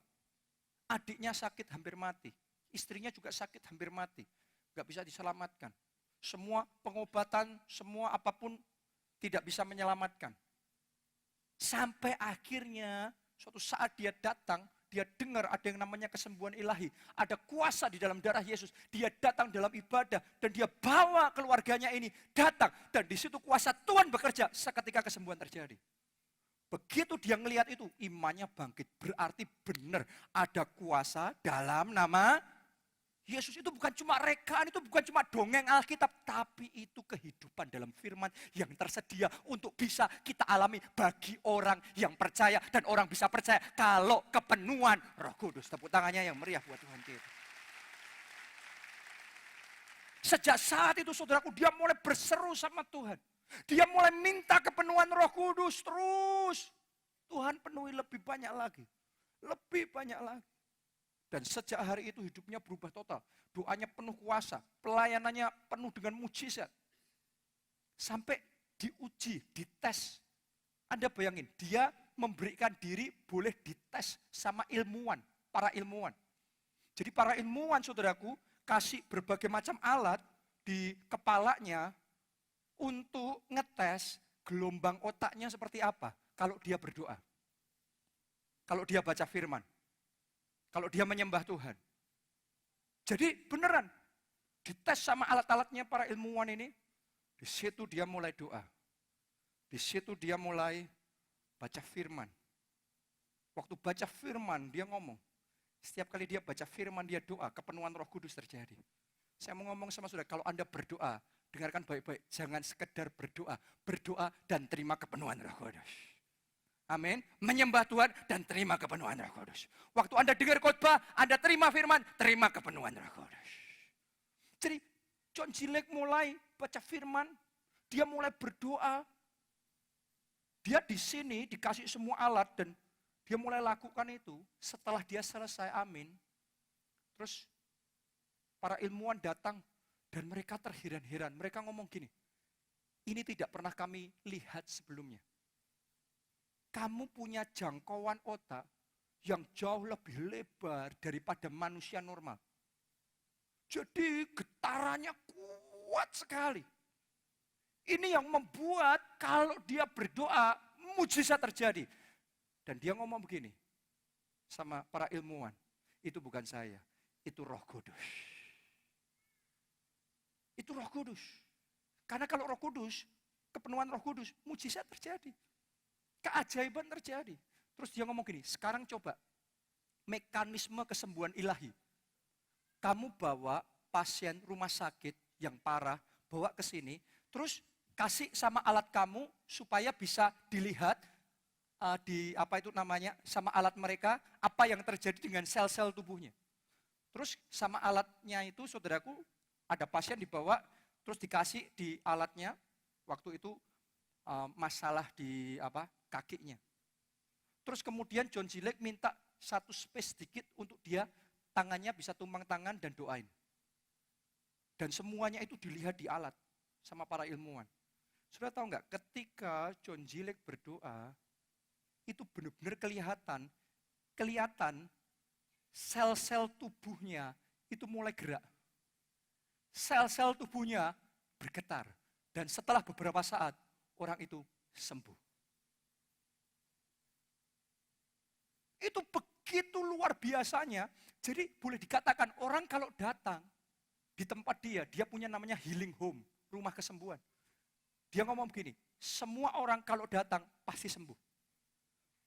Speaker 1: Adiknya sakit hampir mati. Istrinya juga sakit hampir mati. Gak bisa diselamatkan. Semua pengobatan, semua apapun tidak bisa menyelamatkan. Sampai akhirnya suatu saat dia datang, dia dengar ada yang namanya kesembuhan ilahi. Ada kuasa di dalam darah Yesus. Dia datang dalam ibadah dan dia bawa keluarganya ini datang. Dan di situ kuasa Tuhan bekerja seketika kesembuhan terjadi. Begitu dia ngelihat itu, imannya bangkit. Berarti benar ada kuasa dalam nama Yesus. Itu bukan cuma rekaan, itu bukan cuma dongeng Alkitab, tapi itu kehidupan dalam firman yang tersedia untuk bisa kita alami bagi orang yang percaya. Dan orang bisa percaya kalau kepenuhan Roh Kudus. Tepuk tangannya yang meriah buat Tuhan kita. Sejak saat itu saudaraku, dia mulai berseru sama Tuhan. Dia mulai minta kepenuhan Roh Kudus terus. Tuhan penuhi lebih banyak lagi. Lebih banyak lagi. Dan sejak hari itu hidupnya berubah total. Doanya penuh kuasa. Pelayanannya penuh dengan mujizat. Sampai diuji, dites. Anda bayangin, dia memberikan diri boleh dites sama ilmuwan. Para ilmuwan. Jadi para ilmuwan saudaraku, kasih berbagai macam alat di kepalanya untuk ngetes gelombang otaknya seperti apa kalau dia berdoa. Kalau dia baca firman. Kalau dia menyembah Tuhan. Jadi beneran, dites sama alat-alatnya para ilmuwan ini, di situ dia mulai doa. Di situ dia mulai baca firman. Waktu baca firman, dia ngomong. Setiap kali dia baca firman, dia doa, kepenuhan Roh Kudus terjadi. Saya mau ngomong sama saudara, kalau Anda berdoa, dengarkan baik-baik, jangan sekedar berdoa. Berdoa dan terima kepenuhan Roh Kudus. Amin. Menyembah Tuhan dan terima kepenuhan Roh Kudus. Waktu Anda dengar khotbah, Anda terima firman, terima kepenuhan Roh Kudus. Jadi John G. Lake mulai baca firman, dia mulai berdoa. Dia di sini dikasih semua alat dan dia mulai lakukan itu. Setelah dia selesai, amin. Terus para ilmuwan datang dan mereka terheran-heran. Mereka ngomong gini, ini tidak pernah kami lihat sebelumnya. Kamu punya jangkauan otak yang jauh lebih lebar daripada manusia normal. Jadi getarannya kuat sekali. Ini yang membuat kalau dia berdoa, mujizat terjadi. Dan dia ngomong begini sama para ilmuwan, itu bukan saya, itu Roh Kudus. Itu Roh Kudus. Karena kalau Roh Kudus, kepenuhan Roh Kudus, mujizat terjadi. Keajaiban terjadi. Terus dia ngomong gini, sekarang coba mekanisme kesembuhan ilahi. Kamu bawa pasien rumah sakit yang parah, bawa ke sini, terus kasih sama alat kamu supaya bisa dilihat sama alat mereka apa yang terjadi dengan sel-sel tubuhnya. Terus sama alatnya itu saudaraku, ada pasien dibawa, terus dikasih di alatnya, waktu itu masalah di kakinya. Terus kemudian John G. Lake minta satu space sedikit untuk dia, tangannya bisa tumpang tangan dan doain. Dan semuanya itu dilihat di alat sama para ilmuwan. Sudah tahu nggak, ketika John G. Lake berdoa, itu benar-benar kelihatan sel-sel tubuhnya itu mulai gerak. Sel-sel tubuhnya bergetar. Dan setelah beberapa saat, orang itu sembuh. Itu begitu luar biasanya. Jadi boleh dikatakan orang kalau datang di tempat dia punya namanya healing home, rumah kesembuhan. Dia ngomong begini, semua orang kalau datang pasti sembuh.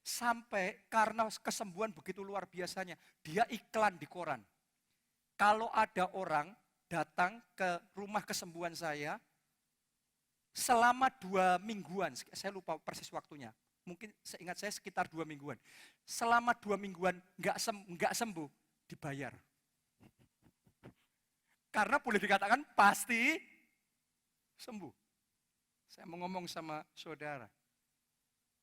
Speaker 1: Sampai karena kesembuhan begitu luar biasanya, dia iklan di koran. Kalau ada orang datang ke rumah kesembuhan saya, selama 2 mingguan, saya lupa persis waktunya, mungkin seingat saya sekitar 2 mingguan. Selama 2 mingguan nggak sembuh, dibayar. Karena boleh dikatakan pasti sembuh. Saya mau ngomong sama saudara,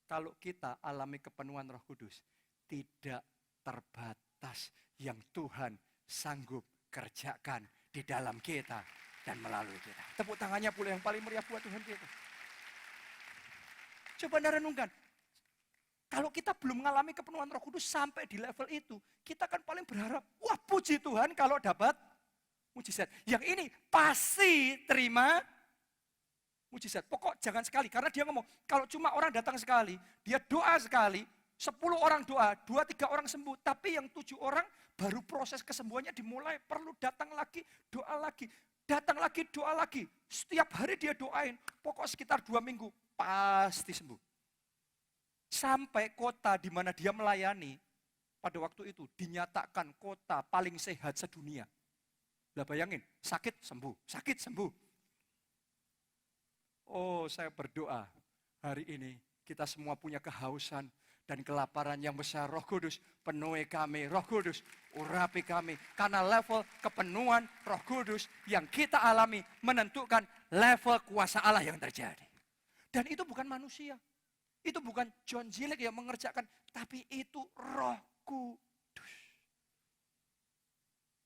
Speaker 1: kalau kita alami kepenuhan Roh Kudus, tidak terbatas yang Tuhan sanggup kerjakan di dalam kita dan melalui kita. Tepuk tangannya pula yang paling meriah buat Tuhan kita. Coba Anda renungkan. Kalau kita belum mengalami kepenuhan Roh Kudus sampai di level itu, kita kan paling berharap, wah puji Tuhan kalau dapat mujizat. Yang ini pasti terima mujizat. Pokok jangan sekali, karena dia ngomong, kalau cuma orang datang sekali, dia doa sekali, 10 orang doa, 2-3 orang sembuh. Tapi yang 7 orang baru proses kesembuhannya dimulai, perlu datang lagi, doa lagi. Datang lagi, doa lagi. Setiap hari dia doain, pokok sekitar 2 minggu, pasti sembuh. Sampai kota di mana dia melayani, pada waktu itu dinyatakan kota paling sehat sedunia. Lah bayangin, sakit sembuh, sakit sembuh. Oh, saya berdoa hari ini kita semua punya kehausan dan kelaparan yang besar. Roh Kudus, penuhi kami. Roh Kudus, urapi kami. Karena level kepenuhan Roh Kudus yang kita alami menentukan level kuasa Allah yang terjadi. Dan itu bukan manusia. Itu bukan John Zilek yang mengerjakan, tapi itu Roh Kudus.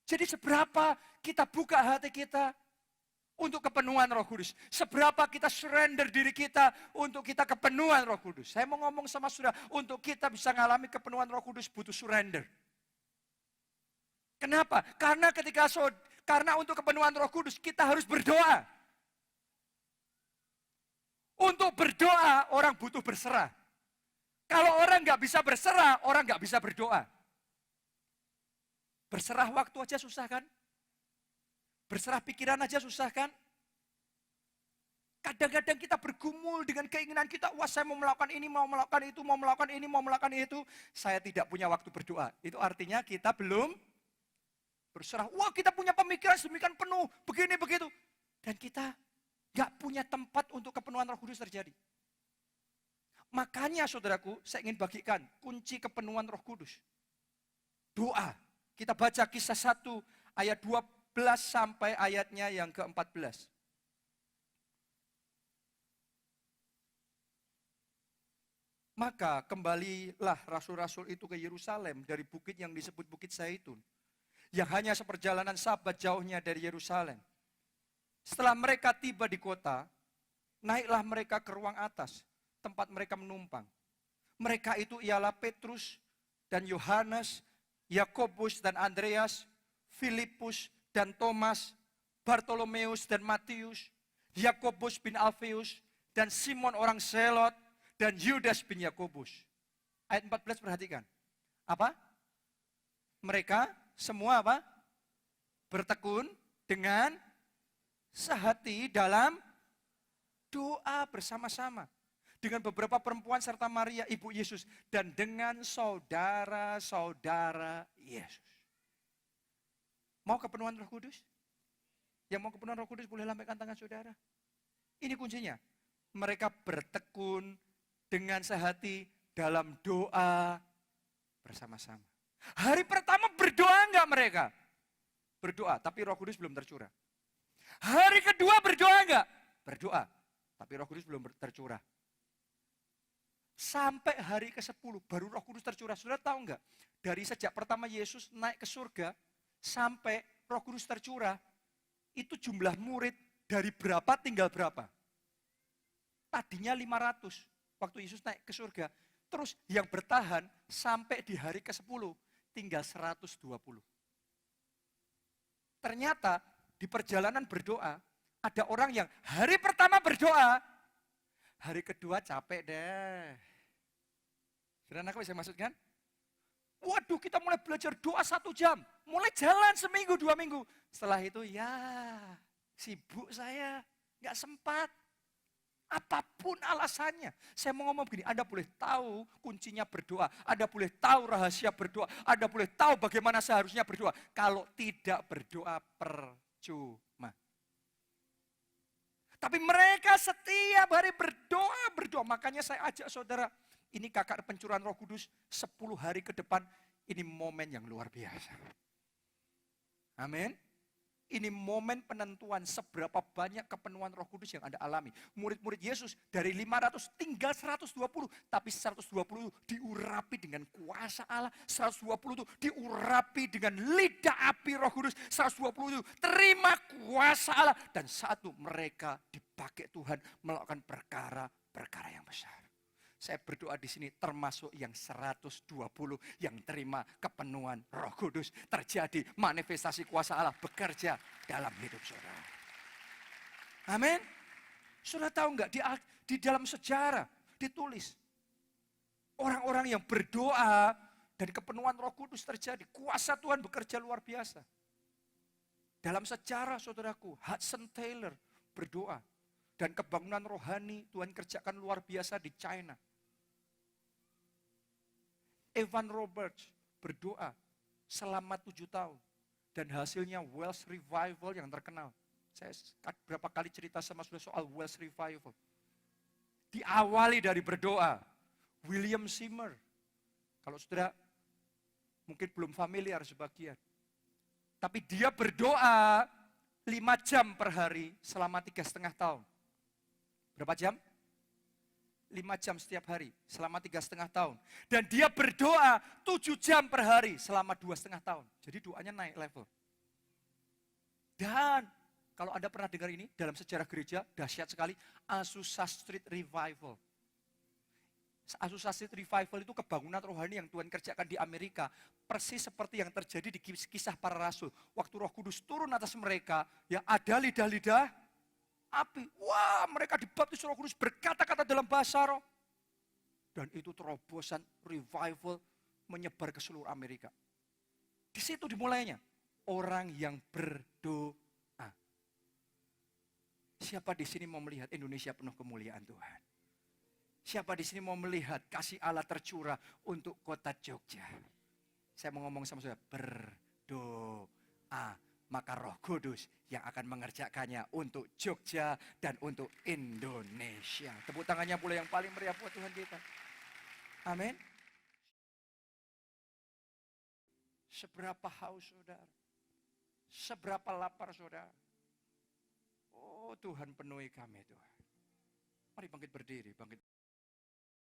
Speaker 1: Jadi seberapa kita buka hati kita untuk kepenuhan Roh Kudus. Seberapa kita surrender diri kita untuk kita kepenuhan Roh Kudus. Saya mau ngomong sama saudara, untuk kita bisa mengalami kepenuhan Roh Kudus butuh surrender. Kenapa? Karena untuk kepenuhan Roh Kudus kita harus berdoa. Untuk berdoa orang butuh berserah. Kalau orang nggak bisa berserah, orang nggak bisa berdoa. Berserah waktu aja susah kan? Berserah pikiran aja susah kan? Kadang-kadang kita bergumul dengan keinginan kita, wah saya mau melakukan ini, mau melakukan itu, mau melakukan ini, mau melakukan itu. Saya tidak punya waktu berdoa. Itu artinya kita belum berserah. Wah kita punya pemikiran sedemikian penuh, begini, begitu. Dan kita nggak punya tempat untuk kepenuhan Roh Kudus terjadi. Makanya saudaraku, saya ingin bagikan kunci kepenuhan Roh Kudus. Doa. Kita baca Kisah 1 ayat 12 sampai ayatnya yang ke-14. Maka kembalilah rasul-rasul itu ke Yerusalem dari bukit yang disebut Bukit Zaitun, yang hanya seperjalanan sabat jauhnya dari Yerusalem. Setelah mereka tiba di kota, naiklah mereka ke ruang atas, tempat mereka menumpang. Mereka itu ialah Petrus dan Yohanes, Yakobus dan Andreas, Filipus dan Thomas, Bartolomeus dan Matius, Yakobus bin Alfeus, dan Simon orang Zelot, dan Yudas bin Yakobus. Ayat 14 perhatikan. Apa? Mereka semua apa? Bertekun dengan sehati dalam doa bersama-sama dengan beberapa perempuan serta Maria ibu Yesus dan dengan saudara-saudara Yesus. Mau kepenuhan Roh Kudus? Yang mau kepenuhan Roh Kudus boleh lambaikan tangan saudara. Ini kuncinya. Mereka bertekun dengan sehati dalam doa bersama-sama. Hari pertama berdoa enggak mereka? Berdoa, tapi Roh Kudus belum tercurah. Hari kedua berdoa enggak? Berdoa, tapi Roh Kudus belum tercurah. Sampai hari ke-10 baru Roh Kudus tercurah. Saudara tahu enggak? Dari sejak pertama Yesus naik ke surga sampai Roh Kudus tercurah, itu jumlah murid dari berapa tinggal berapa? Tadinya 500 waktu Yesus naik ke surga. Terus yang bertahan sampai di hari ke-10 tinggal 120. Ternyata di perjalanan berdoa, ada orang yang hari pertama berdoa, hari kedua capek deh. Saudara aku bisa maksud kan? Waduh kita mulai belajar doa 1 jam, mulai jalan seminggu 2 minggu. Setelah itu ya sibuk saya, gak sempat. Apapun alasannya. Saya mau ngomong begini, Anda boleh tahu kuncinya berdoa. Anda boleh tahu rahasia berdoa. Anda boleh tahu bagaimana seharusnya berdoa. Kalau tidak berdoa percuma. Tapi mereka setiap hari berdoa. Makanya saya ajak saudara, ini kakak pencurahan Roh Kudus 10 hari ke depan. Ini momen yang luar biasa. Amin. Ini momen penentuan seberapa banyak kepenuhan Roh Kudus yang Anda alami. Murid-murid Yesus dari 500 tinggal 120. Tapi 120 diurapi dengan kuasa Allah. 120 itu diurapi dengan lidah api Roh Kudus. 120 itu terima kuasa Allah. Dan satu mereka dipakai Tuhan melakukan perkara-perkara yang besar. Saya berdoa di sini termasuk yang 120 yang terima kepenuhan Roh Kudus. Terjadi manifestasi kuasa Allah bekerja dalam hidup saudara. Amin. Saudara tahu enggak di dalam sejarah ditulis orang-orang yang berdoa dan kepenuhan Roh Kudus terjadi. Kuasa Tuhan bekerja luar biasa. Dalam sejarah saudaraku, Hudson Taylor berdoa. Dan kebangunan rohani Tuhan kerjakan luar biasa di China. Evan Roberts berdoa selama 7 tahun. Dan hasilnya Welsh Revival yang terkenal. Saya berapa kali cerita sama saudara soal Welsh Revival. Diawali dari berdoa. William Seymour. Kalau saudara mungkin belum familiar sebagian. Tapi dia berdoa 5 jam per hari selama 3,5 tahun. Berapa jam? 5 jam setiap hari selama 3,5 tahun. Dan dia berdoa 7 jam per hari selama 2,5 tahun. Jadi doanya naik level. Dan kalau Anda pernah dengar ini dalam sejarah gereja, dahsyat sekali, Azusa Street Revival. Azusa Street Revival itu kebangunan rohani yang Tuhan kerjakan di Amerika. Persis seperti yang terjadi di kisah para rasul. Waktu Roh Kudus turun atas mereka, ya ada lidah-lidah api. Wah, mereka dibaptis Roh Kudus berkata-kata dalam bahasa roh. Dan itu terobosan revival menyebar ke seluruh Amerika. Di situ dimulainya. Orang yang berdoa. Siapa di sini mau melihat Indonesia penuh kemuliaan Tuhan? Siapa di sini mau melihat kasih Allah tercurah untuk kota Jogja? Saya mau ngomong sama saudara, berdoa. Maka Roh Kudus yang akan mengerjakannya untuk Jogja dan untuk Indonesia. Tepuk tangannya pula yang paling meriah buat Tuhan kita. Amin. Seberapa haus saudara? Seberapa lapar saudara? Oh Tuhan penuhi kami Tuhan. Mari bangkit berdiri, bangkit.